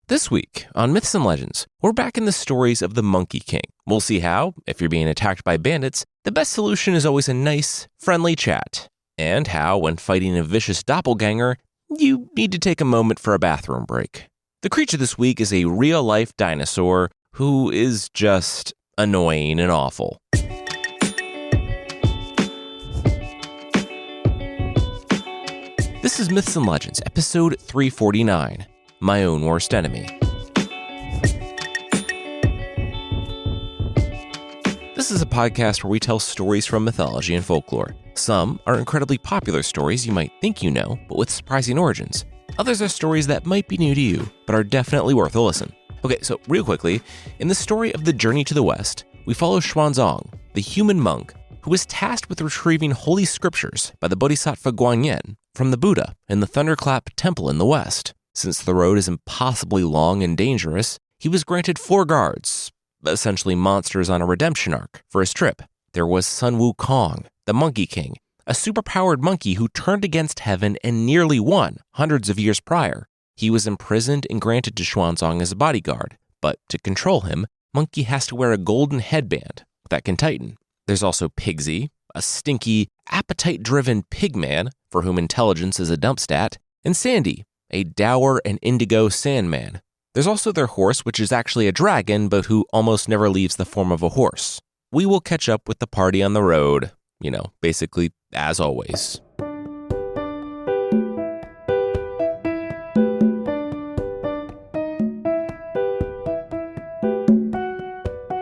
This week on Myths and Legends, we're back in the stories of the Monkey King. We'll see how, if you're being attacked by bandits, the best solution is always a nice, friendly chat. And how, when fighting a vicious doppelgänger, you need to take a moment for a bathroom break. The creature this week is a real-life dinosaur who is just annoying and awful. This is Myths and Legends, episode 349. My Own Worst Enemy. This is a podcast where we tell stories from mythology and folklore. Some are incredibly popular stories you might think you know, but with surprising origins. Others are stories that might be new to you, but are definitely worth a listen. Okay, so real quickly, in the story of the Journey to the West, we follow Xuanzang, the human monk, who was tasked with retrieving holy scriptures by the Bodhisattva Guanyin from the Buddha in the Thunderclap Temple in the West. Since the road is impossibly long and dangerous, he was granted 4 guards, essentially monsters on a redemption arc, for his trip. There was Sun Wukong, the Monkey King, a superpowered monkey who turned against heaven and nearly won hundreds of years prior. He was imprisoned and granted to Xuanzang as a bodyguard, but to control him, Monkey has to wear a golden headband that can tighten. There's also Pigsy, a stinky, appetite-driven pigman for whom intelligence is a dump stat, and Sandy, a dour and indigo sandman. There's also their horse, which is actually a dragon, but who almost never leaves the form of a horse. We will catch up with the party on the road, basically as always.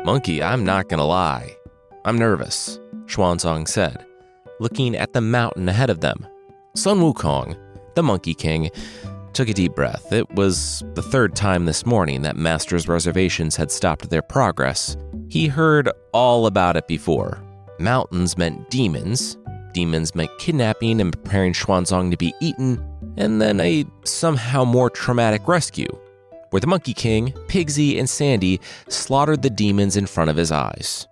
Monkey, I'm not gonna lie. I'm nervous, Xuanzang said, looking at the mountain ahead of them. Sun Wukong, the Monkey King, took a deep breath. It was the 3rd time this morning that Master's reservations had stopped their progress. He heard all about it before. Mountains meant demons. Demons meant kidnapping and preparing Xuanzang to be eaten, and then a somehow more traumatic rescue, where the Monkey King, Pigsy, and Sandy slaughtered the demons in front of his eyes.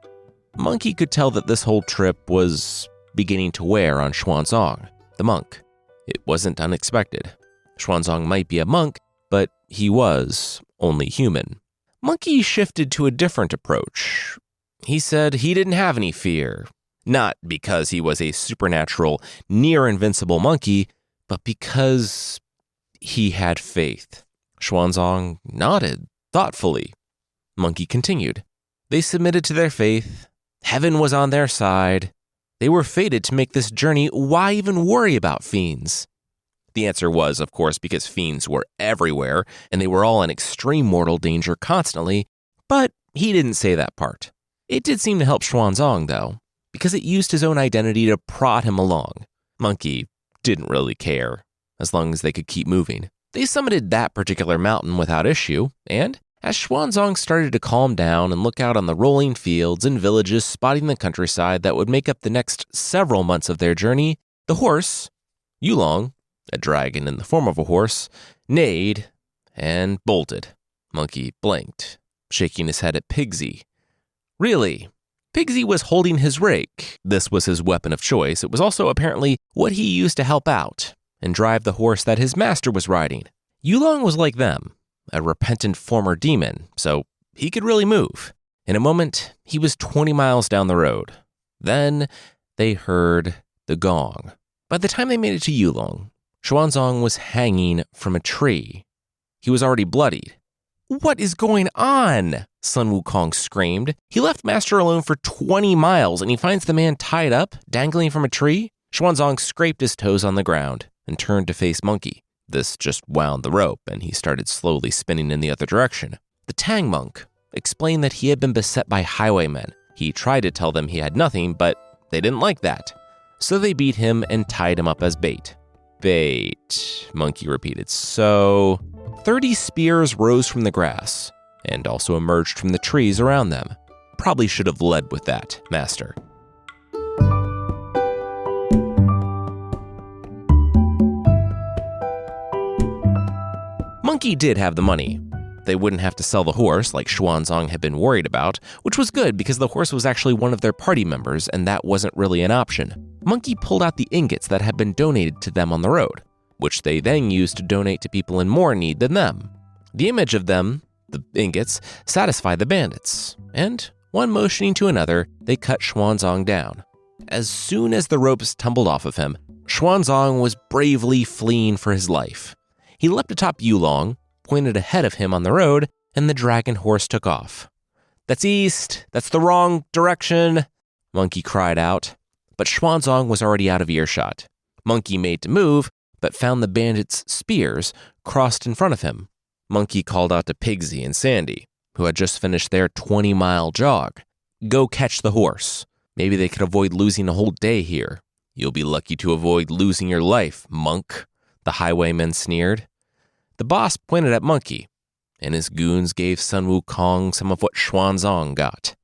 Monkey could tell that this whole trip was beginning to wear on Xuanzang, the monk. It wasn't unexpected. Xuanzang might be a monk, but he was only human. Monkey shifted to a different approach. He said he didn't have any fear, not because he was a supernatural, near-invincible monkey, but because he had faith. Xuanzang nodded thoughtfully. Monkey continued. They submitted to their faith. Heaven was on their side. They were fated to make this journey. Why even worry about fiends? The answer was, of course, because fiends were everywhere, and they were all in extreme mortal danger constantly, but he didn't say that part. It did seem to help Xuanzang, though, because it used his own identity to prod him along. Monkey didn't really care, as long as they could keep moving. They summited that particular mountain without issue, and as Xuanzang started to calm down and look out on the rolling fields and villages spotting the countryside that would make up the next several months of their journey, the horse, Yulong, a dragon in the form of a horse, neighed and bolted. Monkey blinked, shaking his head at Pigsy. Really? Pigsy was holding his rake. This was his weapon of choice. It was also apparently what he used to help out and drive the horse that his master was riding. Yulong was like them, a repentant former demon, so he could really move. In a moment, he was 20 miles down the road. Then they heard the gong. By the time they made it to Yulong, Xuanzang was hanging from a tree. He was already bloodied. "What is going on?" Sun Wukong screamed. "He left Master alone for 20 miles and he finds the man tied up, dangling from a tree?" Xuanzang scraped his toes on the ground and turned to face Monkey. This just wound the rope and he started slowly spinning in the other direction. The Tang monk explained that he had been beset by highwaymen. He tried to tell them he had nothing, but they didn't like that. So they beat him and tied him up as bait. Bait, Monkey repeated. So 30 spears rose from the grass and also emerged from the trees around them. Probably should have led with that, Master. Monkey did have the money. They wouldn't have to sell the horse like Xuanzang had been worried about, which was good because the horse was actually one of their party members and that wasn't really an option. Monkey pulled out the ingots that had been donated to them on the road, which they then used to donate to people in more need than them. The image of them, the ingots, satisfied the bandits, and, one motioning to another, they cut Xuanzang down. As soon as the ropes tumbled off of him, Xuanzang was bravely fleeing for his life. He leapt atop Yulong, pointed ahead of him on the road, and the dragon horse took off. "That's east! That's the wrong direction!" Monkey cried out. But Xuanzang was already out of earshot. Monkey made to move, but found the bandits' spears crossed in front of him. Monkey called out to Pigsy and Sandy, who had just finished their 20-mile jog. "Go catch the horse. Maybe they could avoid losing a whole day here." "You'll be lucky to avoid losing your life, monk," the highwayman sneered. The boss pointed at Monkey, and his goons gave Sun Wukong some of what Xuanzang got.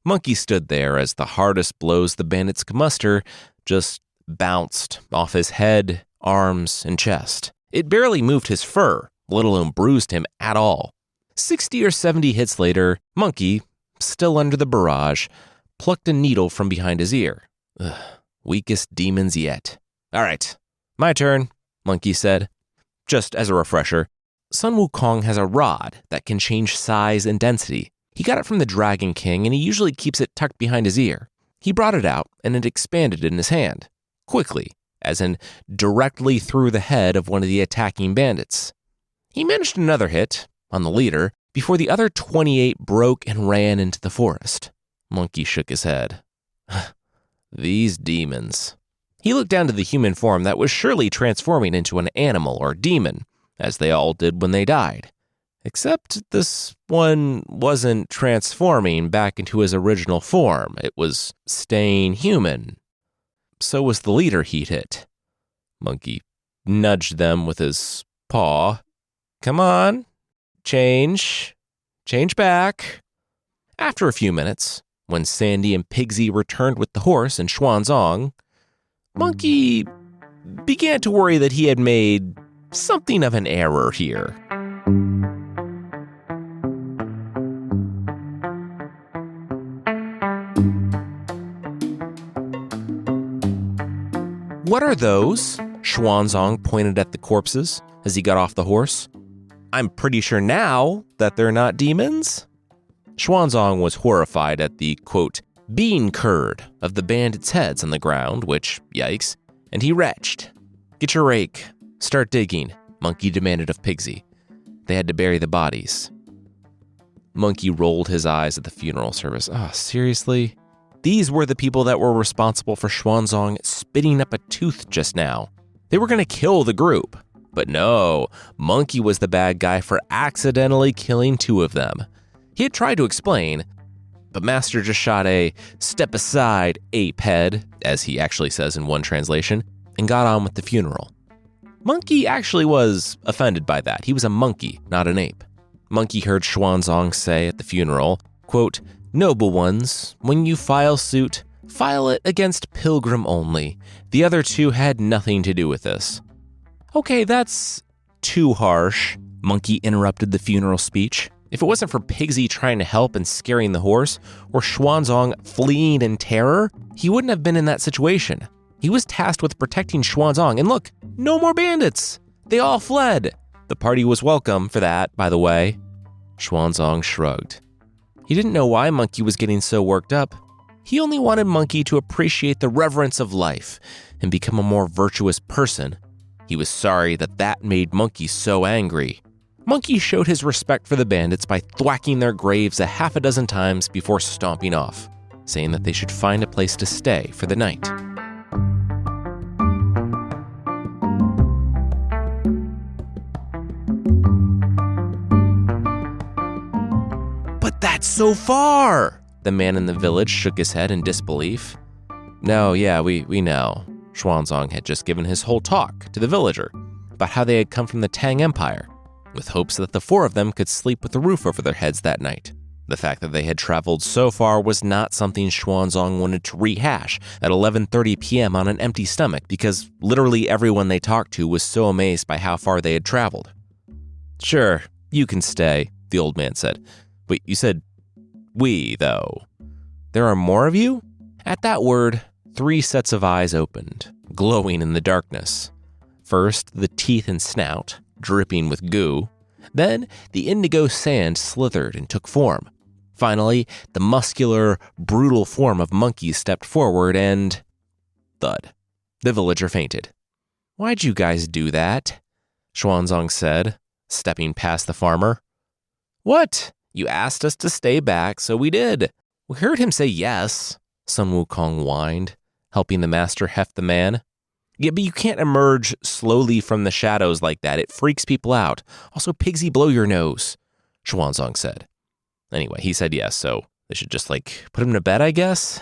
Monkey stood there as the hardest blows the bandits could muster just bounced off his head, arms, and chest. It barely moved his fur, let alone bruised him at all. 60 or 70 hits later, Monkey, still under the barrage, plucked a needle from behind his ear. Weakest demons yet. "All right, my turn," Monkey said. Just as a refresher, Sun Wukong has a rod that can change size and density. He got it from the Dragon King, and he usually keeps it tucked behind his ear. He brought it out, and it expanded in his hand, quickly, as in directly through the head of one of the attacking bandits. He managed another hit, on the leader, before the other 28 broke and ran into the forest. Monkey shook his head. These demons. He looked down to the human form that was surely transforming into an animal or demon, as they all did when they died. Except this one wasn't transforming back into his original form. It was staying human. So was the leader he'd hit. Monkey nudged them with his paw. "Come on, change back." After a few minutes, when Sandy and Pigsy returned with the horse and Xuanzang, Monkey began to worry that he had made something of an error here. "What are those?" Xuanzang pointed at the corpses as he got off the horse. "I'm pretty sure now that they're not demons." Xuanzang was horrified at the, quote, bean curd of the bandits' heads on the ground, which, yikes, and he retched. "Get your rake. Start digging," Monkey demanded of Pigsy. They had to bury the bodies. Monkey rolled his eyes at the funeral service. Seriously? These were the people that were responsible for Xuanzang spitting up a tooth just now. They were going to kill the group. But no, Monkey was the bad guy for accidentally killing 2 of them. He had tried to explain, but Master just shot a "step aside, ape head," as he actually says in one translation, and got on with the funeral. Monkey actually was offended by that. He was a monkey, not an ape. Monkey heard Xuanzang say at the funeral, quote, "Noble ones, when you file suit, file it against Pilgrim only. The other 2 had nothing to do with this." "Okay, that's too harsh," Monkey interrupted the funeral speech. If it wasn't for Pigsy trying to help and scaring the horse, or Xuanzang fleeing in terror, he wouldn't have been in that situation. He was tasked with protecting Xuanzang, and look, no more bandits! They all fled! The party was welcome for that, by the way. Xuanzang shrugged. He didn't know why Monkey was getting so worked up. He only wanted Monkey to appreciate the reverence of life and become a more virtuous person. He was sorry that made Monkey so angry. Monkey showed his respect for the bandits by thwacking their graves a half a dozen times before stomping off, saying that they should find a place to stay for the night. "But that's so far!" The man in the village shook his head in disbelief. "No, yeah, we know." Xuanzang had just given his whole talk to the villager about how they had come from the Tang Empire, with hopes that the 4 of them could sleep with a roof over their heads that night. The fact that they had traveled so far was not something Xuanzang wanted to rehash at 11:30 p.m. on an empty stomach, because literally everyone they talked to was so amazed by how far they had traveled. "Sure, you can stay," the old man said. "But you said we, though. There are more of you?" At that word, 3 sets of eyes opened, glowing in the darkness. First, the teeth and snout, dripping with goo, Then the indigo sand slithered and took form. Finally, the muscular, brutal form of Monkey stepped forward and... thud. The villager fainted. "Why'd you guys do that?" Xuanzang said, stepping past the farmer. "What? You asked us to stay back, so we did. We heard him say yes," Sun Wukong whined, helping the master heft the man. "Yeah, but you can't emerge slowly from the shadows like that. It freaks people out. Also, Pigsy, blow your nose," Xuanzang said. Anyway, he said yes, so they should just, put him to bed, I guess?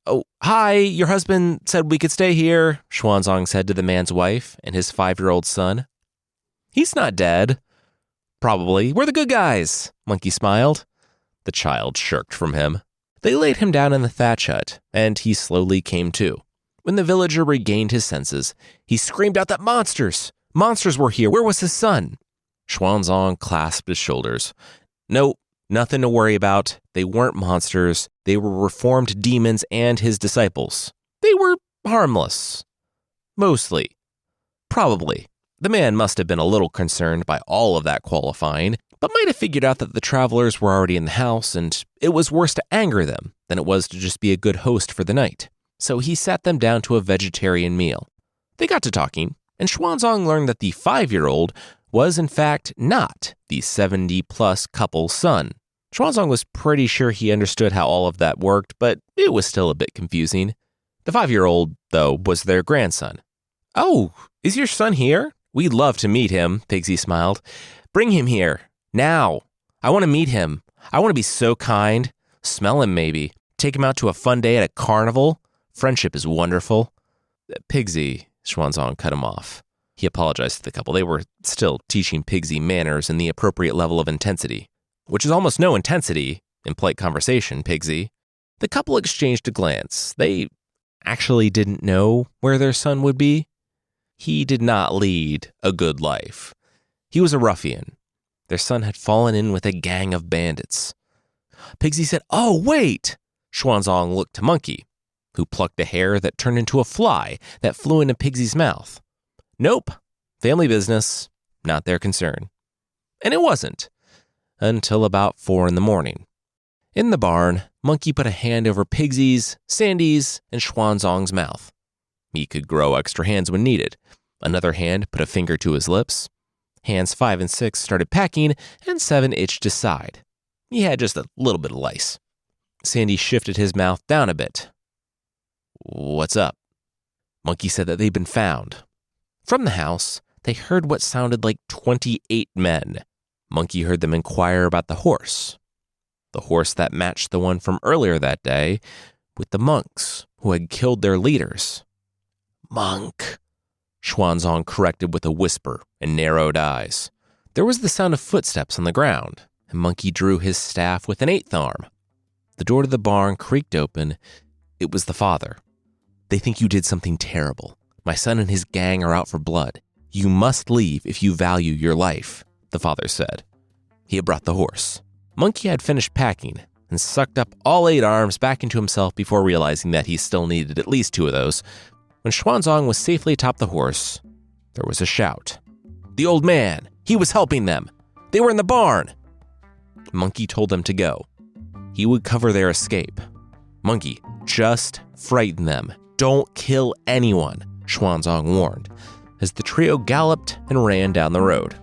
"Oh, hi, your husband said we could stay here," Xuanzang said to the man's wife and his 5-year-old son. "He's not dead." "Probably. We're the good guys," Monkey smiled. The child shirked from him. They laid him down in the thatch hut, and he slowly came to. When the villager regained his senses, he screamed out that monsters were here. Where was his son? Xuanzang clasped his shoulders. "No, nothing to worry about. They weren't monsters. They were reformed demons and his disciples. They were harmless. Mostly. Probably. The man must have been a little concerned by all of that qualifying, but might have figured out that the travelers were already in the house, and it was worse to anger them than it was to just be a good host for the night. So he sat them down to a vegetarian meal. They got to talking, and Xuanzang learned that the 5-year-old was in fact not the 70-plus couple's son. Xuanzang was pretty sure he understood how all of that worked, but it was still a bit confusing. The 5-year-old, though, was their grandson. "Oh, is your son here? We'd love to meet him," Pigsy smiled. "Bring him here. Now. I want to meet him. I want to be so kind. Smell him, maybe. Take him out to a fun day at a carnival. Friendship is wonderful." "Pigsy," Xuanzang cut him off. He apologized to the couple. They were still teaching Pigsy manners and the appropriate level of intensity, which is almost no intensity in polite conversation, Pigsy. The couple exchanged a glance. They actually didn't know where their son would be. He did not lead a good life. He was a ruffian. Their son had fallen in with a gang of bandits. Pigsy said, "Oh, wait!" Xuanzang looked to Monkey, who plucked a hair that turned into a fly that flew into Pigsy's mouth. Nope. Family business. Not their concern. And it wasn't. Until about 4 a.m. In the barn, Monkey put a hand over Pigsy's, Sandy's, and Xuanzang's mouth. He could grow extra hands when needed. Another hand put a finger to his lips. Hands 5 and 6 started packing, and 7 itched his side. He had just a little bit of lice. Sandy shifted his mouth down a bit. "What's up?" Monkey said that they'd been found. From the house, they heard what sounded like 28 men. Monkey heard them inquire about the horse that matched the one from earlier that day, with the monks who had killed their leaders. "Monk," Xuanzang corrected with a whisper and narrowed eyes. There was the sound of footsteps on the ground, and Monkey drew his staff with an 8th arm. The door to the barn creaked open. It was the father. "They think you did something terrible. My son and his gang are out for blood. You must leave if you value your life," the father said. He had brought the horse. Monkey had finished packing and sucked up all 8 arms back into himself before realizing that he still needed at least 2 of those. When Xuanzang was safely atop the horse, there was a shout. "The old man! He was helping them! They were in the barn!" Monkey told them to go. He would cover their escape. "Monkey, just frighten them. Don't kill anyone," Xuanzang warned, as the trio galloped and ran down the road.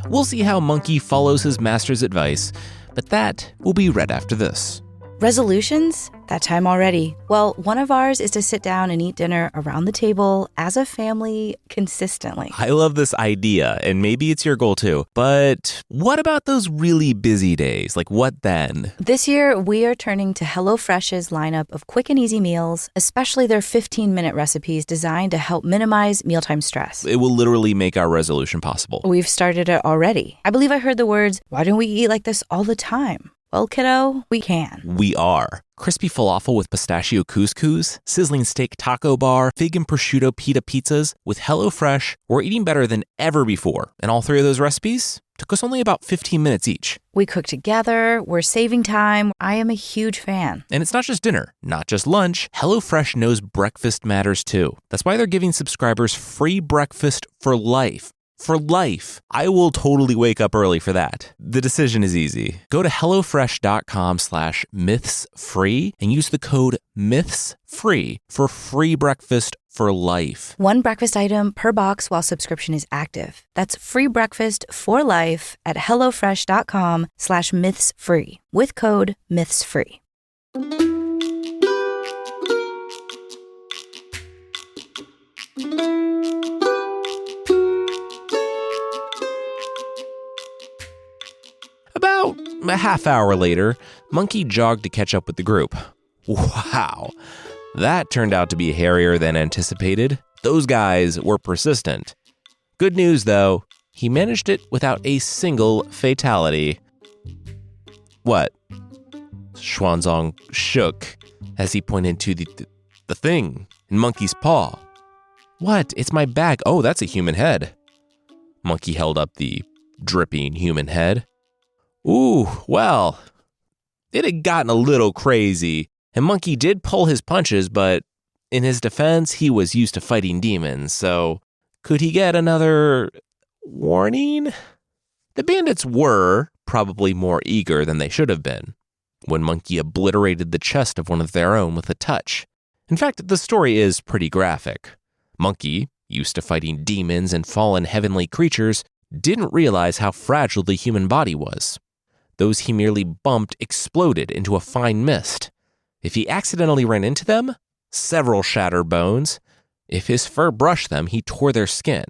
We'll see how Monkey follows his master's advice, but that will be right after this. Resolutions? That time already. Well, one of ours is to sit down and eat dinner around the table as a family consistently. I love this idea, and maybe it's your goal too. But what about those really busy days? What then? This year, we are turning to HelloFresh's lineup of quick and easy meals, especially their 15-minute recipes designed to help minimize mealtime stress. It will literally make our resolution possible. We've started it already. I believe I heard the words, "Why don't we eat like this all the time?" Well, kiddo, we can. We are. Crispy falafel with pistachio couscous, sizzling steak taco bar, fig and prosciutto pita pizzas. With HelloFresh, we're eating better than ever before. And all 3 of those recipes, Took us only about 15 minutes each. We cook together, we're saving time. I am a huge fan. And it's not just dinner, not just lunch. HelloFresh knows breakfast matters too. That's why they're giving subscribers free breakfast for life. For life. I will totally wake up early for that. The decision is easy. Go to hellofresh.com/mythsfree and use the code mythsfree for free breakfast for life. One breakfast item per box while subscription is active. That's free breakfast for life at hellofresh.com/mythsfree with code mythsfree. About a half hour later, Monkey jogged to catch up with the group. Wow, that turned out to be hairier than anticipated. Those guys were persistent. Good news, though, he managed it without a single fatality. What? Xuanzang shook as he pointed to the thing in Monkey's paw. What? It's my bag. Oh, that's a human head. Monkey held up the dripping human head. Ooh, well, it had gotten a little crazy, and Monkey did pull his punches, but in his defense, he was used to fighting demons, so could he get another warning? The bandits were probably more eager than they should have been when Monkey obliterated the chest of one of their own with a touch. In fact, the story is pretty graphic. Monkey, used to fighting demons and fallen heavenly creatures, didn't realize how fragile the human body was. Those he merely bumped exploded into a fine mist. If he accidentally ran into them, several shattered bones. If his fur brushed them, he tore their skin.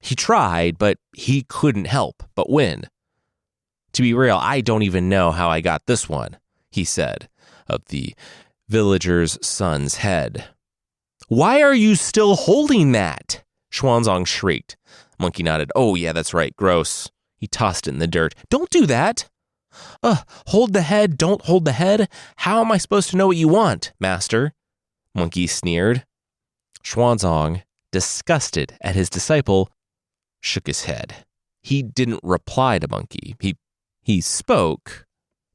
He tried, but he couldn't help but win. To be real, I don't even know how I got this one, he said, of the villager's son's head. Why are you still holding that? Xuanzang shrieked. Monkey nodded. Oh, yeah, that's right. Gross. He tossed it in the dirt. Don't do that. Hold the head, don't hold the head. How am I supposed to know what you want, master? Monkey sneered. Xuanzang, disgusted at his disciple, shook his head. He didn't reply to Monkey. He spoke,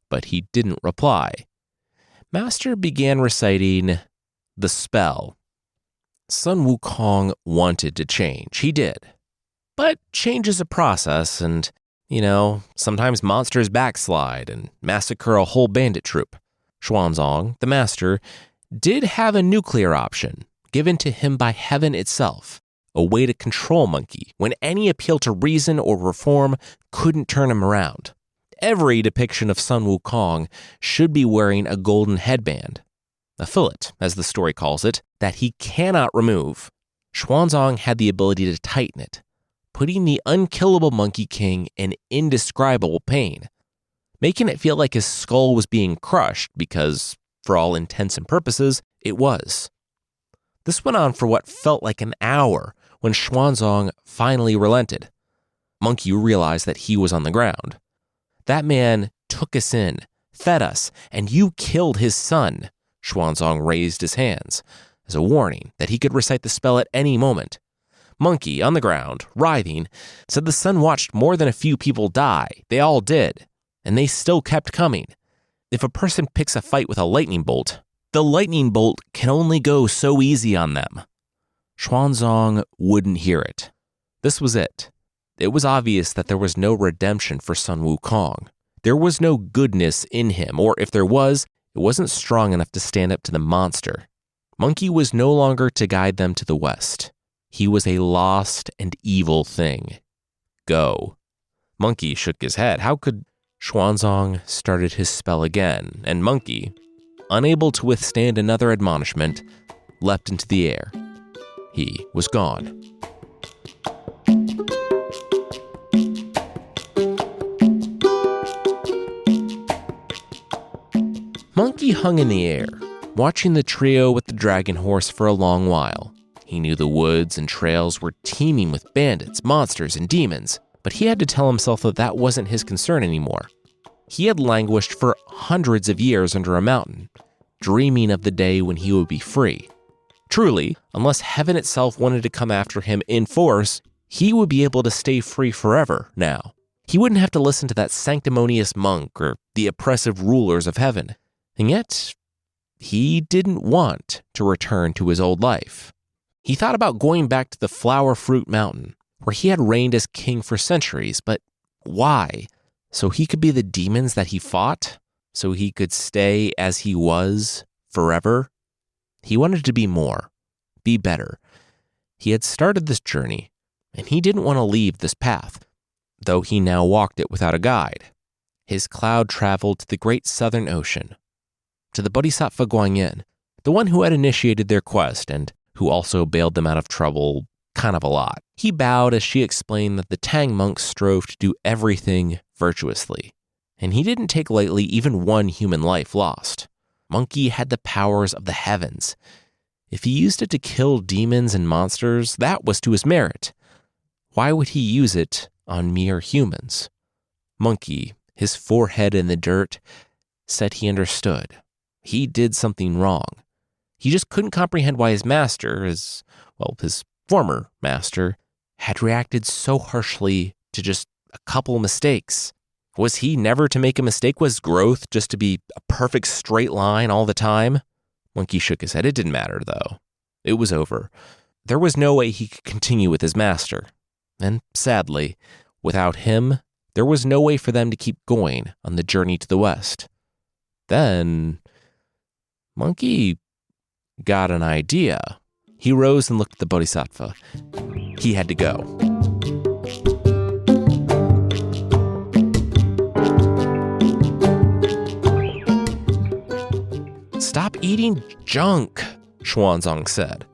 but he didn't reply. Master began reciting the spell. Sun Wukong wanted to change. He did. But change is a process, and, sometimes monsters backslide and massacre a whole bandit troop. Xuanzang, the master, did have a nuclear option given to him by heaven itself, a way to control Monkey when any appeal to reason or reform couldn't turn him around. Every depiction of Sun Wukong should be wearing a golden headband, a fillet, as the story calls it, that he cannot remove. Xuanzang had the ability to tighten it, putting the unkillable Monkey King in indescribable pain, making it feel like his skull was being crushed because, for all intents and purposes, it was. This went on for what felt like an hour when Xuanzang finally relented. Monkey realized that he was on the ground. That man took us in, fed us, and you killed his son. Xuanzang raised his hands as a warning that he could recite the spell at any moment. Monkey, on the ground, writhing, said the sun watched more than a few people die. They all did, and they still kept coming. If a person picks a fight with a lightning bolt, the lightning bolt can only go so easy on them. Xuanzang wouldn't hear it. This was it. It was obvious that there was no redemption for Sun Wukong. There was no goodness in him, or if there was, it wasn't strong enough to stand up to the monster. Monkey was no longer to guide them to the west. He was a lost and evil thing. Go. Monkey shook his head. How could... Xuanzang started his spell again, and Monkey, unable to withstand another admonishment, leapt into the air. He was gone. Monkey hung in the air, watching the trio with the dragon horse for a long while. He knew the woods and trails were teeming with bandits, monsters, and demons, but he had to tell himself that that wasn't his concern anymore. He had languished for hundreds of years under a mountain, dreaming of the day when he would be free. Truly, unless heaven itself wanted to come after him in force, he would be able to stay free forever now. He wouldn't have to listen to that sanctimonious monk or the oppressive rulers of heaven. And yet, he didn't want to return to his old life. He thought about going back to the Flower Fruit Mountain, where he had reigned as king for centuries, but why? So he could be the demons that he fought? So he could stay as he was forever? He wanted to be more, be better. He had started this journey, and he didn't want to leave this path, though he now walked it without a guide. His cloud traveled to the great southern ocean, to the Bodhisattva Guanyin, the one who had initiated their quest and who also bailed them out of trouble kind of a lot. He bowed as she explained that the Tang monks strove to do everything virtuously, and he didn't take lightly even one human life lost. Monkey had the powers of the heavens. If he used it to kill demons and monsters, that was to his merit. Why would he use it on mere humans? Monkey, his forehead in the dirt, said he understood. He did something wrong. He just couldn't comprehend why his master, his former master, had reacted so harshly to just a couple mistakes. Was he never to make a mistake? Was growth just to be a perfect straight line all the time? Monkey shook his head. It didn't matter, though. It was over. There was no way he could continue with his master. And sadly, without him, there was no way for them to keep going on the journey to the west. Then, Monkey got an idea. He rose and looked at the Bodhisattva. He had to go. Stop eating junk, Xuanzang said,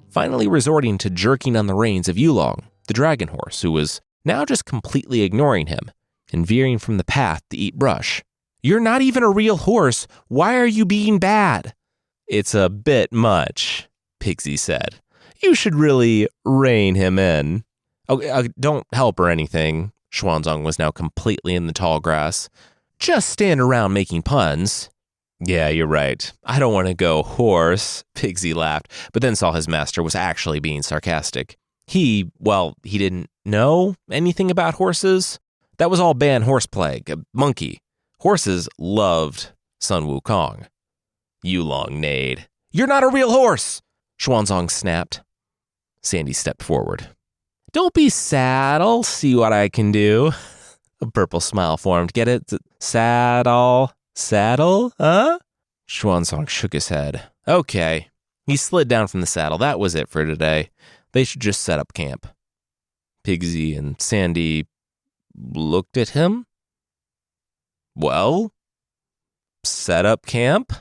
finally resorting to jerking on the reins of Yulong, the dragon horse, who was now just completely ignoring him and veering from the path to eat brush. You're not even a real horse. Why are you being bad? It's a bit much, Pigsy said. You should really rein him in. Oh, don't help or anything. Xuanzang was now completely in the tall grass. Just stand around making puns. Yeah, you're right. I don't want to go horse, Pigsy laughed, but then saw his master was actually being sarcastic. He didn't know anything about horses. That was all Ban horse plague, Monkey. Horses loved Sun Wukong. Yulong neighed. You're not a real horse, Xuanzang snapped. Sandy stepped forward. Don't be sad, I'll see what I can do. A purple smile formed. Get it? Saddle, huh? Xuanzang shook his head. Okay. He slid down from the saddle. That was it for today. They should just set up camp. Pigsy and Sandy looked at him. Well, set up camp,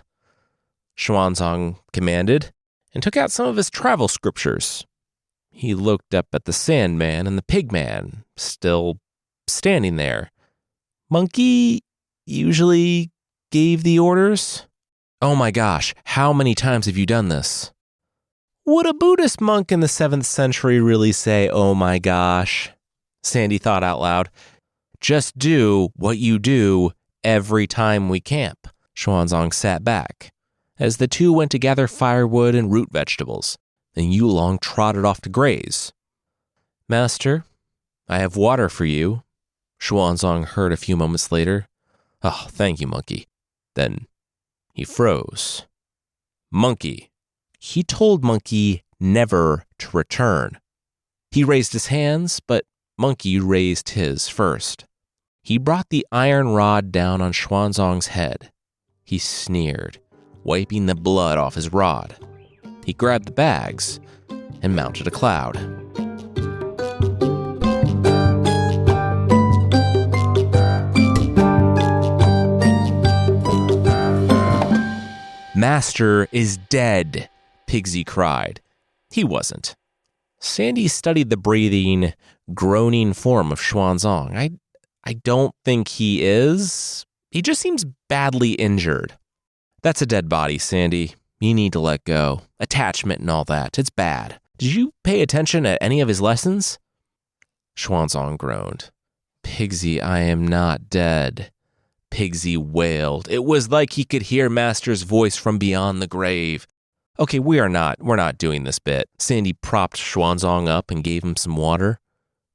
Xuanzang commanded, and took out some of his travel scriptures. He looked up at the Sandman and the Pigman, still standing there. Monkey usually gave the orders. Oh my gosh, how many times have you done this? Would a Buddhist monk in the 7th century really say, oh my gosh? Sandy thought out loud. Just do what you do every time we camp. Xuanzang sat back as the two went to gather firewood and root vegetables, and Yulong trotted off to graze. Master, I have water for you, Xuanzang heard a few moments later. Oh, thank you, Monkey. Then he froze. Monkey. He told Monkey never to return. He raised his hands, but Monkey raised his first. He brought the iron rod down on Xuanzang's head. He sneered, wiping the blood off his rod. He grabbed the bags and mounted a cloud. Master is dead, Pigsy cried. He wasn't. Sandy studied the breathing, groaning form of Xuanzang. I don't think he is. He just seems badly injured. That's a dead body, Sandy. You need to let go. Attachment and all that. It's bad. Did you pay attention at any of his lessons? Xuanzang groaned. Pigsy, I am not dead. Pigsy wailed. It was like he could hear Master's voice from beyond the grave. Okay, we're not doing this bit. Sandy propped Xuanzang up and gave him some water.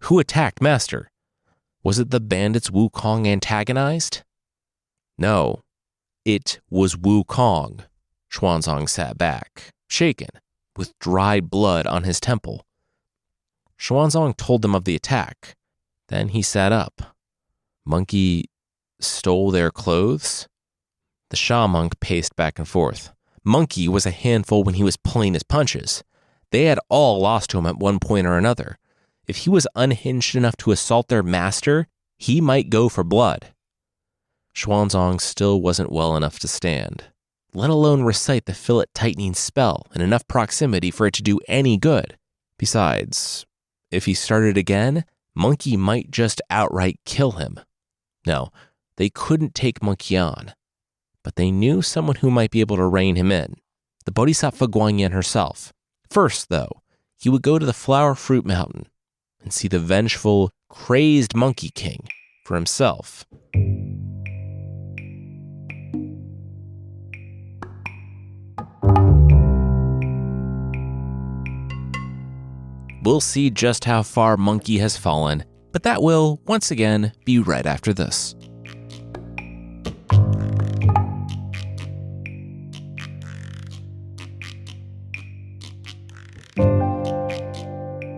Who attacked Master? Was it the bandits Wukong antagonized? No, it was Wukong. Xuanzang sat back, shaken, with dried blood on his temple. Xuanzang told them of the attack. Then he sat up. Monkey stole their clothes? The Sha monk paced back and forth. Monkey was a handful when he was pulling his punches. They had all lost to him at one point or another. If he was unhinged enough to assault their master, he might go for blood. Xuanzang still wasn't well enough to stand, let alone recite the fillet-tightening spell in enough proximity for it to do any good. Besides, if he started again, Monkey might just outright kill him. No, they couldn't take Monkey on. But they knew someone who might be able to rein him in, the Bodhisattva Guanyin herself. First, though, he would go to the Flower Fruit Mountain and see the vengeful, crazed Monkey King for himself. We'll see just how far Monkey has fallen, but that will, once again, be right after this.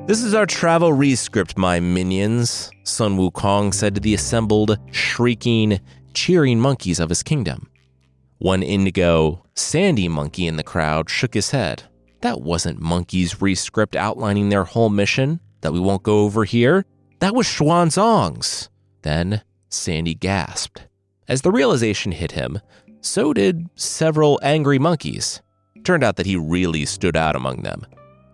This is our travel rescript, my minions, Sun Wukong said to the assembled, shrieking, cheering monkeys of his kingdom. One indigo, sandy monkey in the crowd shook his head. That wasn't Monkey's rescript outlining their whole mission that we won't go over here. That was Xuanzang's. Then Sandy gasped. As the realization hit him, so did several angry monkeys. Turned out that he really stood out among them,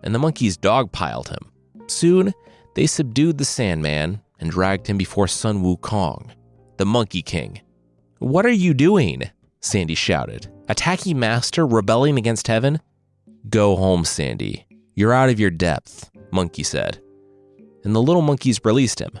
and the monkeys dogpiled him. Soon, they subdued the Sandman and dragged him before Sun Wukong, the Monkey King. "What are you doing?" Sandy shouted. "Attacking Master, rebelling against heaven?" "Go home, Sandy. You're out of your depth," Monkey said. And the little monkeys released him.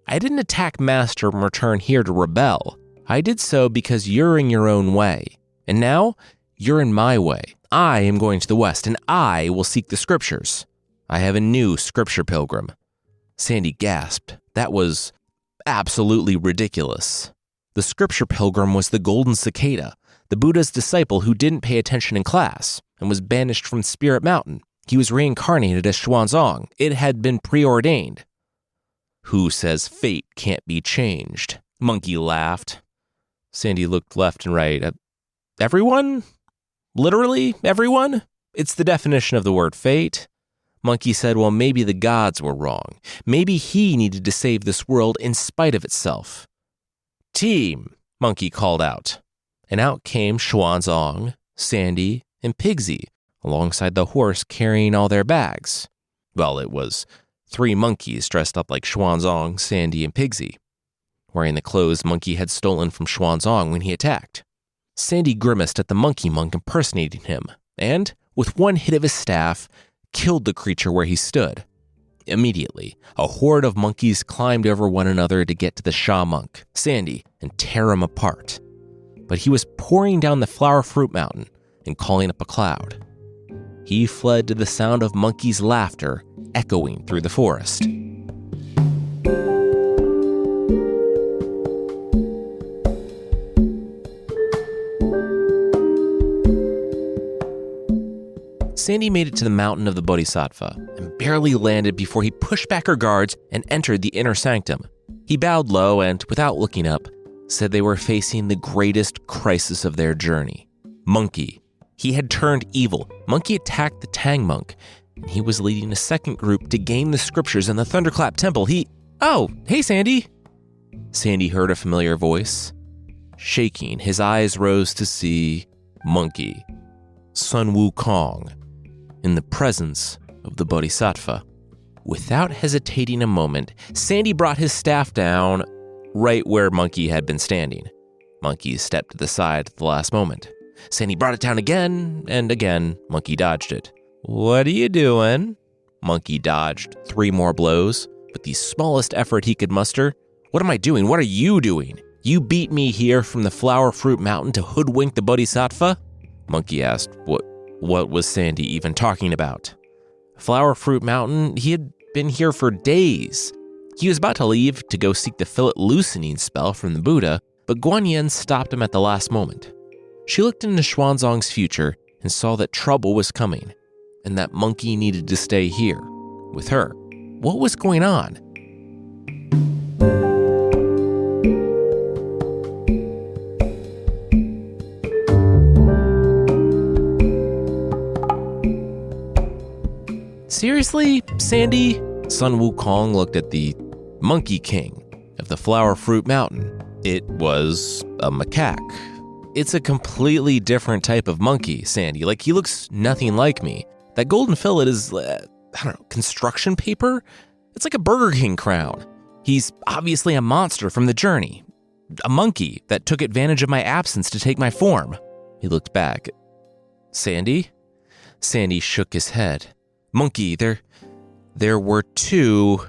"I didn't attack Master and return here to rebel. I did so because you're in your own way. And now, you're in my way. I am going to the west, and I will seek the scriptures. I have a new scripture pilgrim." Sandy gasped. That was absolutely ridiculous. The scripture pilgrim was the golden cicada, the Buddha's disciple who didn't pay attention in class and was banished from Spirit Mountain. He was reincarnated as Xuanzang. It had been preordained. "Who says fate can't be changed?" Monkey laughed. Sandy looked left and right. "Everyone? Literally everyone? It's the definition of the word fate." Monkey said, "Well, maybe the gods were wrong. Maybe he needed to save this world in spite of itself." "Team," Monkey called out. And out came Xuanzang, Sandy, and Pigsy, alongside the horse carrying all their bags. Well, it was 3 monkeys dressed up like Xuanzang, Sandy, and Pigsy, wearing the clothes Monkey had stolen from Xuanzang when he attacked. Sandy grimaced at the monkey monk impersonating him, and, with one hit of his staff, killed the creature where he stood. Immediately, a horde of monkeys climbed over one another to get to the Sha monk, Sandy, and tear him apart. But he was pouring down the Flower Fruit Mountain and calling up a cloud. He fled to the sound of monkeys' laughter echoing through the forest. Sandy made it to the mountain of the Bodhisattva and barely landed before he pushed back her guards and entered the inner sanctum. He bowed low and, without looking up, said they were facing the greatest crisis of their journey. Monkey. He had turned evil. Monkey attacked the Tang monk, and he was leading a second group to gain the scriptures in the Thunderclap Temple. "Oh, hey, Sandy." Sandy heard a familiar voice. Shaking, his eyes rose to see Monkey, Sun Wukong, in the presence of the Bodhisattva. Without hesitating a moment, Sandy brought his staff down right where Monkey had been standing. Monkey stepped to the side at the last moment. Sandy brought it down again, and again, Monkey dodged it. "What are you doing?" Monkey dodged 3 more blows with the smallest effort he could muster. "What am I doing? What are you doing? You beat me here from the Flower Fruit Mountain to hoodwink the Bodhisattva?" Monkey asked, What was Sandy even talking about? Flower Fruit Mountain? He had been here for days. He was about to leave to go seek the fillet loosening spell from the Buddha, but Guanyin stopped him at the last moment. She looked into Xuanzang's future and saw that trouble was coming, and that monkey needed to stay here, with her. What was going on? Seriously, Sandy? Sun Wukong looked at the Monkey King of the Flower Fruit Mountain. It was a macaque. It's a completely different type of monkey, Sandy. Like, he looks nothing like me. That golden fillet is, construction paper? It's like a Burger King crown. He's obviously a monster from the journey. A monkey that took advantage of my absence to take my form. He looked back. Sandy? Sandy shook his head. Monkey, there were two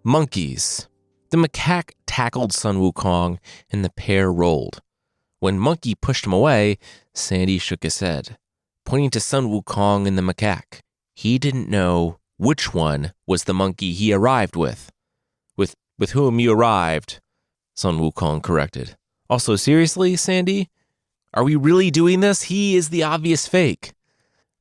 monkeys. The macaque tackled Sun Wukong, and the pair rolled. When Monkey pushed him away, Sandy shook his head, pointing to Sun Wukong and the macaque. He didn't know which one was the monkey he arrived with. With whom you arrived, Sun Wukong corrected. Also, seriously, Sandy? Are we really doing this? He is the obvious fake.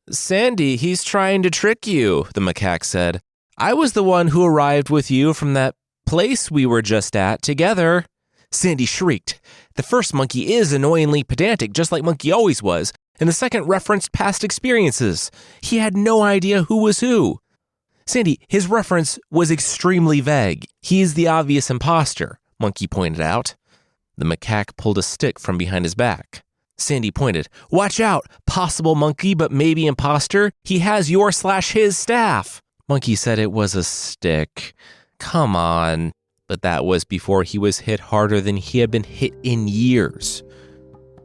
Sandy, he's trying to trick you, the macaque said. I was the one who arrived with you from that place we were just at together. Sandy shrieked. The first monkey is annoyingly pedantic, just like Monkey always was, and the second referenced past experiences. He had no idea who was who. Sandy, his reference was extremely vague. He's the obvious imposter, Monkey pointed out. The macaque pulled a stick from behind his back. Sandy pointed. Watch out, possible monkey, but maybe imposter. He has your/his staff. Monkey said it was a stick. Come on. But that was before he was hit harder than he had been hit in years.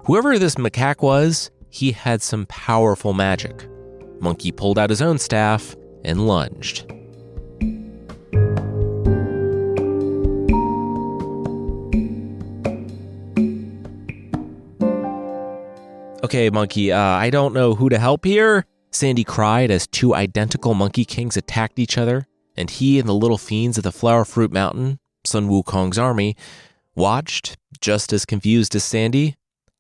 Whoever this macaque was, he had some powerful magic. Monkey pulled out his own staff and lunged. Okay, Monkey, I don't know who to help here, Sandy cried as two identical Monkey Kings attacked each other, and he and the little fiends of the Flower Fruit Mountain, Sun Wukong's army, watched, just as confused as Sandy.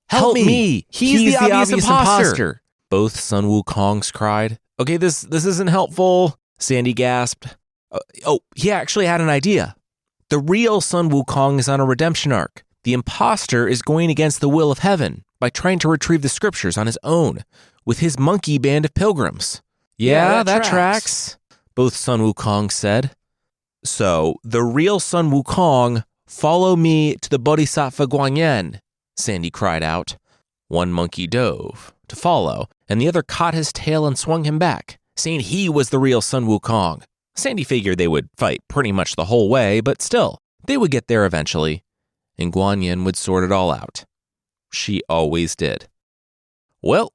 Help me! He's the obvious imposter! Both Sun Wukongs cried. Okay, this isn't helpful, Sandy gasped. He actually had an idea. The real Sun Wukong is on a redemption arc. The imposter is going against the will of heaven by trying to retrieve the scriptures on his own with his monkey band of pilgrims. Yeah, that tracks, both Sun Wukong said. So, the real Sun Wukong, follow me to the Bodhisattva Guanyin, Sandy cried out. One monkey dove to follow, and the other caught his tail and swung him back, saying he was the real Sun Wukong. Sandy figured they would fight pretty much the whole way, but still, they would get there eventually, and Guanyin would sort it all out. She always did. Well,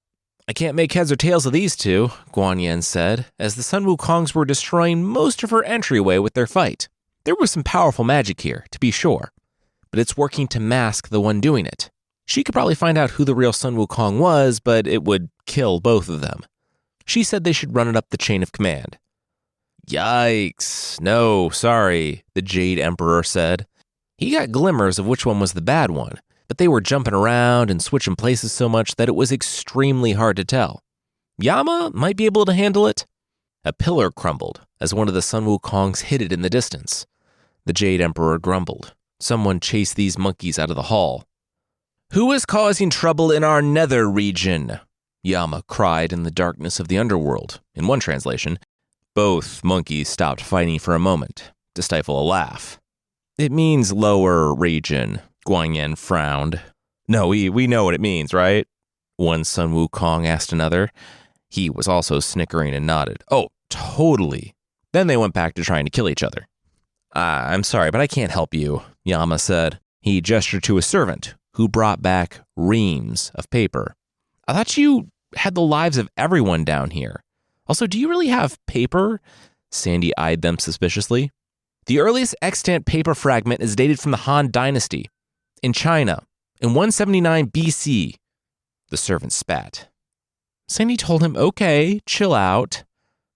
I can't make heads or tails of these two, Guanyin said, as the Sun Wukongs were destroying most of her entryway with their fight. There was some powerful magic here, to be sure, but it's working to mask the one doing it. She could probably find out who the real Sun Wukong was, but it would kill both of them. She said they should run it up the chain of command. Yikes. No, sorry, the Jade Emperor said. He got glimmers of which one was the bad one, but they were jumping around and switching places so much that it was extremely hard to tell. Yama might be able to handle it. A pillar crumbled as one of the Sun Wukongs hit it in the distance. The Jade Emperor grumbled. Someone chased these monkeys out of the hall. Who is causing trouble in our nether region? Yama cried in the darkness of the underworld. In one translation, both monkeys stopped fighting for a moment to stifle a laugh. It means lower region, Guanyin frowned. No, we know what it means, right? One Sun Wukong asked another. He was also snickering and nodded. Oh, totally. Then they went back to trying to kill each other. I'm sorry, but I can't help you, Yama said. He gestured to a servant, who brought back reams of paper. I thought you had the lives of everyone down here. Also, do you really have paper? Sandy eyed them suspiciously. The earliest extant paper fragment is dated from the Han Dynasty, in China, in 179 BC. The servant spat. Sandy told him, okay, chill out.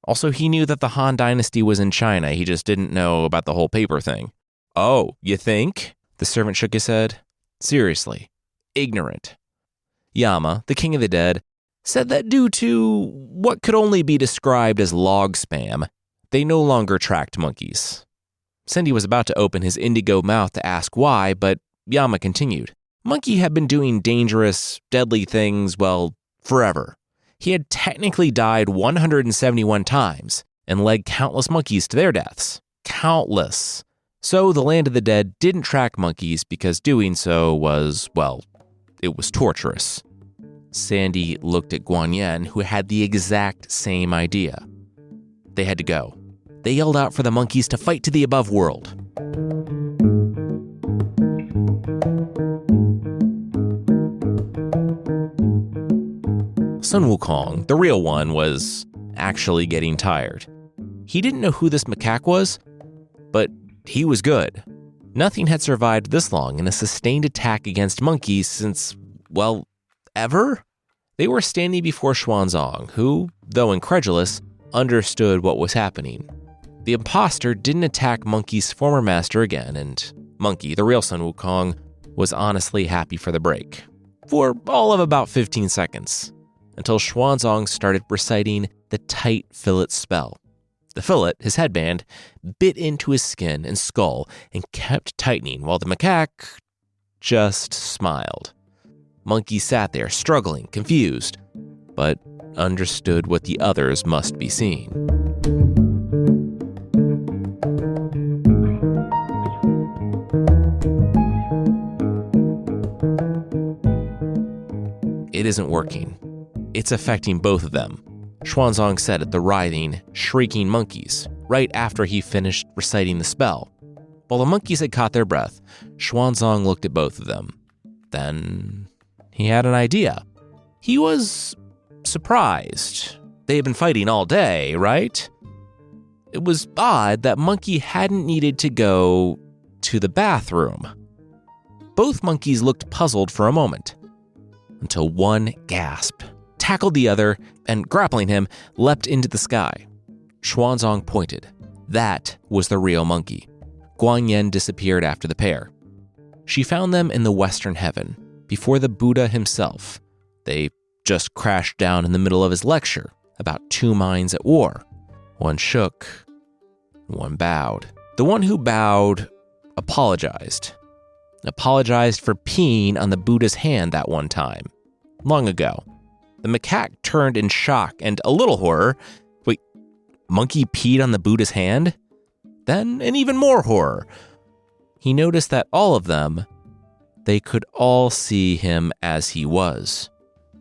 Also, he knew that the Han Dynasty was in China. He just didn't know about the whole paper thing. Oh, you think? The servant shook his head. Seriously. Ignorant. Yama, the king of the dead, said that due to what could only be described as log spam, they no longer tracked monkeys. Sendy was about to open his indigo mouth to ask why, but Yama continued. Monkey had been doing dangerous, deadly things, well, forever. He had technically died 171 times and led countless monkeys to their deaths. Countless. So the land of the dead didn't track monkeys because doing so was, well, it was torturous. Sandy looked at Guanyin, who had the exact same idea. They had to go. They yelled out for the monkeys to fight to the above world. Sun Wukong, the real one, was actually getting tired. He didn't know who this macaque was, but he was good. Nothing had survived this long in a sustained attack against monkeys since, well, ever? They were standing before Xuanzang, who, though incredulous, understood what was happening. The imposter didn't attack Monkey's former master again, and Monkey, the real Sun Wukong, was honestly happy for the break. For all of about 15 seconds, until Xuanzang started reciting the tight fillet spell. The fillet, his headband, bit into his skin and skull and kept tightening while the macaque just smiled. Monkey sat there, struggling, confused, but understood what the others must be seeing. It isn't working. It's affecting both of them, Xuanzang said at the writhing, shrieking monkeys, right after he finished reciting the spell. While the monkeys had caught their breath, Xuanzang looked at both of them. Then he had an idea. He was surprised. They had been fighting all day, right? It was odd that Monkey hadn't needed to go to the bathroom. Both monkeys looked puzzled for a moment, until one gasped, tackled the other, and grappling him, leapt into the sky. Xuanzang pointed. That was the real monkey. Guanyin disappeared after the pair. She found them in the western heaven, before the Buddha himself. They just crashed down in the middle of his lecture about two minds at war. One shook, one bowed. The one who bowed apologized. Apologized for peeing on the Buddha's hand that one time, long ago. The macaque turned in shock and a little horror. Wait, Monkey peed on the Buddha's hand? Then an even more horror. He noticed that all of them, they could all see him as he was.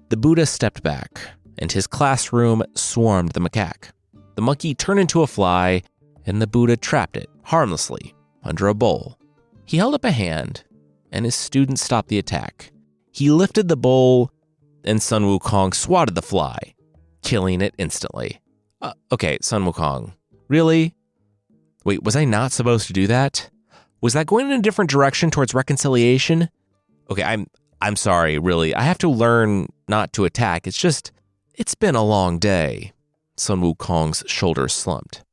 The Buddha stepped back, and his classroom swarmed the macaque. The monkey turned into a fly, and the Buddha trapped it, harmlessly, under a bowl. He held up a hand, and his student stopped the attack. He lifted the bowl, and Sun Wukong swatted the fly, killing it instantly. Okay, Sun Wukong. Really? Wait, was I not supposed to do that? Was that going in a different direction towards reconciliation? Okay, I'm sorry, really. I have to learn not to attack. It's been a long day. Sun Wukong's shoulders slumped.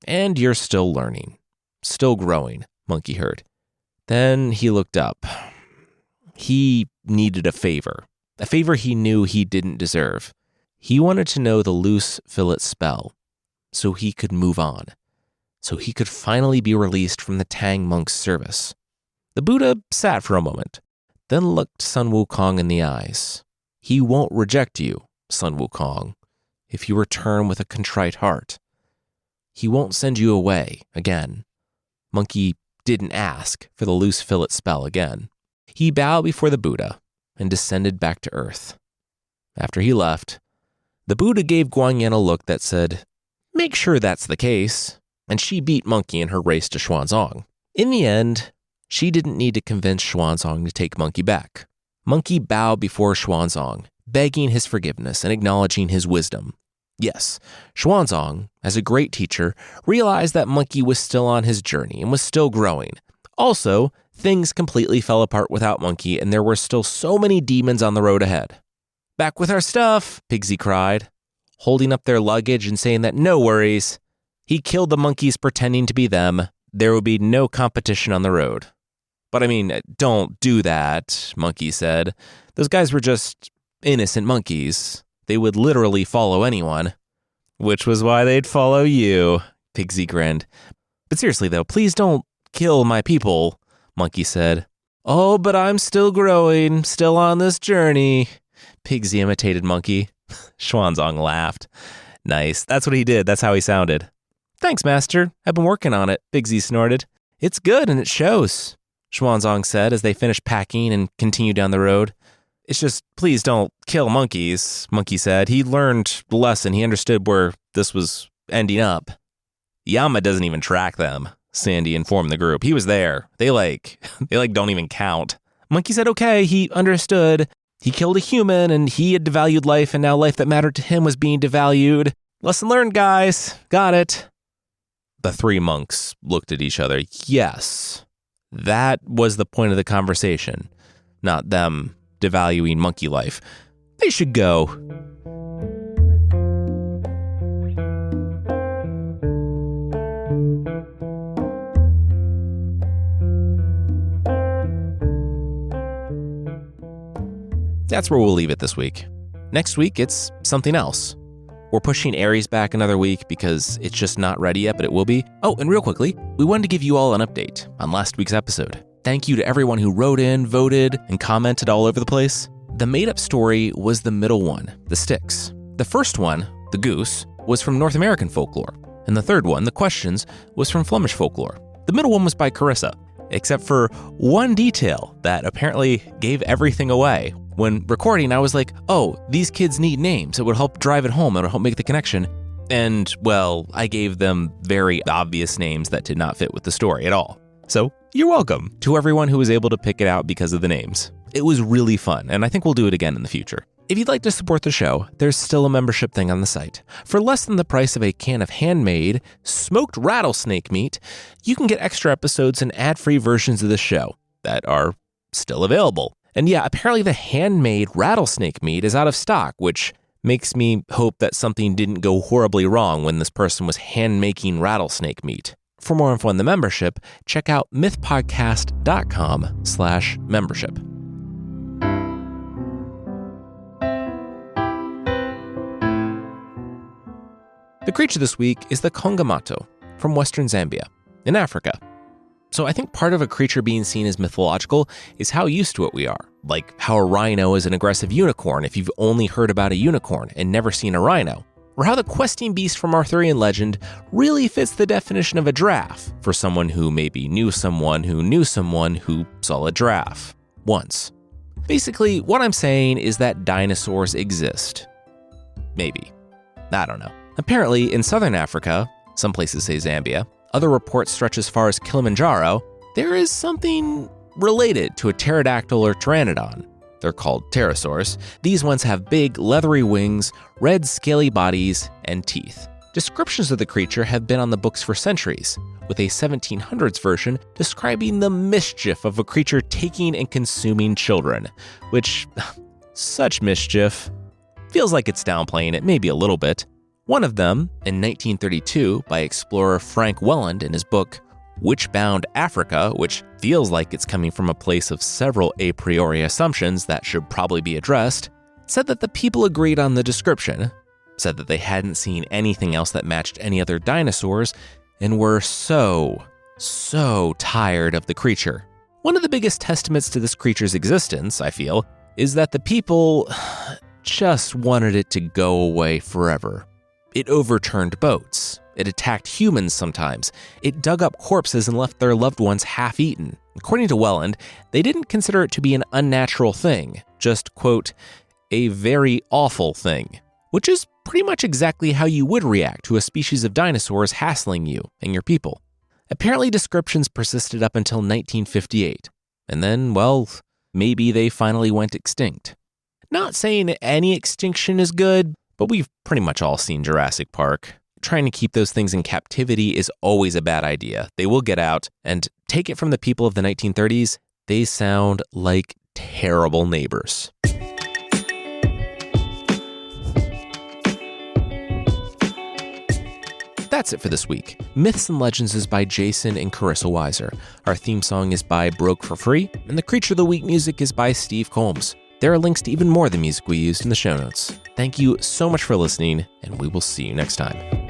And you're still learning. Still growing, Monkey heard. Then he looked up. He needed a favor he knew he didn't deserve. He wanted to know the loose fillet spell, so he could move on, so he could finally be released from the Tang monk's service. The Buddha sat for a moment, then looked Sun Wukong in the eyes. He won't reject you, Sun Wukong, if you return with a contrite heart. He won't send you away again. Monkey didn't ask for the loose fillet spell again. He bowed before the Buddha and descended back to earth. After he left, the Buddha gave Guanyin a look that said, "Make sure that's the case," and she beat Monkey in her race to Xuanzang. In the end, she didn't need to convince Xuanzang to take Monkey back. Monkey bowed before Xuanzang, begging his forgiveness and acknowledging his wisdom. Yes, Xuanzang, as a great teacher, realized that Monkey was still on his journey and was still growing. Also, things completely fell apart without Monkey, and there were still so many demons on the road ahead. "Back with our stuff," Pigsy cried, holding up their luggage and saying that no worries. He killed the monkeys pretending to be them. there would be no competition on the road. But I mean, don't do that, Monkey said. Those guys were just innocent monkeys. They would literally follow anyone. Which was why they'd follow you, Pigsy grinned. But seriously though, please don't kill my people, Monkey said. Oh, but I'm still growing, still on this journey, Pigsy imitated Monkey. Xuanzang laughed. Nice, that's what he did, that's how he sounded. Thanks, Master, I've been working on it, Pigsy snorted. It's good and it shows, Xuanzang said as they finished packing and continued down the road. It's just, please don't kill monkeys, Monkey said. He learned the lesson, he understood where this was ending up. Yama doesn't even track them, Sandy informed the group. He was there. They don't even count. Monkey said okay, he understood. He killed a human and he had devalued life and now life that mattered to him was being devalued. Lesson learned, guys. Got it. The three monks looked at each other. Yes, that was the point of the conversation, not them devaluing monkey life. They should go. That's where we'll leave it this week. Next week, it's something else. We're pushing Aries back another week because it's just not ready yet, but it will be. Oh, and real quickly, we wanted to give you all an update on last week's episode. Thank you to everyone who wrote in, voted, and commented all over the place. The made-up story was the middle one, the Styx. The first one, the goose, was from North American folklore. And the third one, the questions, was from Flemish folklore. The middle one was by Carissa, except for one detail that apparently gave everything away. When recording, I was like, oh, these kids need names. It would help drive it home. It would help make the connection. And, well, I gave them very obvious names that did not fit with the story at all. So, you're welcome to everyone who was able to pick it out because of the names. It was really fun, and I think we'll do it again in the future. If you'd like to support the show, there's still a membership thing on the site. For less than the price of a can of handmade, smoked rattlesnake meat, you can get extra episodes and ad-free versions of the show that are still available. And yeah, apparently the handmade rattlesnake meat is out of stock, which makes me hope that something didn't go horribly wrong when this person was hand-making rattlesnake meat. For more info on the membership, check out mythpodcast.com/membership. The creature this week is the Kongamato from Western Zambia in Africa. So I think part of a creature being seen as mythological is how used to it we are. Like how a rhino is an aggressive unicorn if you've only heard about a unicorn and never seen a rhino. Or how the questing beast from Arthurian legend really fits the definition of a giraffe for someone who maybe knew someone who saw a giraffe once. Basically, what I'm saying is that dinosaurs exist. Maybe. I don't know. Apparently, in southern Africa, some places say Zambia, other reports stretch as far as Kilimanjaro, there is something related to a pterodactyl or pteranodon. They're called pterosaurs. These ones have big, leathery wings, red, scaly bodies, and teeth. Descriptions of the creature have been on the books for centuries, with a 1700s version describing the mischief of a creature taking and consuming children, which, such mischief, feels like it's downplaying it maybe a little bit. One of them, in 1932, by explorer Frank Welland in his book, Witch-Bound Africa, which feels like it's coming from a place of several a priori assumptions that should probably be addressed, said that the people agreed on the description, said that they hadn't seen anything else that matched any other dinosaurs, and were so tired of the creature. One of the biggest testaments to this creature's existence, I feel, is that the people just wanted it to go away forever. It overturned boats. It attacked humans sometimes. It dug up corpses and left their loved ones half-eaten. According to Welland, they didn't consider it to be an unnatural thing, just, quote, a very awful thing, which is pretty much exactly how you would react to a species of dinosaurs hassling you and your people. Apparently descriptions persisted up until 1958, and then, well, maybe they finally went extinct. Not saying any extinction is good, but we've pretty much all seen Jurassic Park. Trying to keep those things in captivity is always a bad idea. They will get out, and take it from the people of the 1930s, they sound like terrible neighbors. That's it for this week. Myths and Legends is by Jason and Carissa Weiser. Our theme song is by Broke for Free, and the Creature of the Week music is by Steve Combs. There are links to even more of the music we used in the show notes. Thank you so much for listening, and we will see you next time.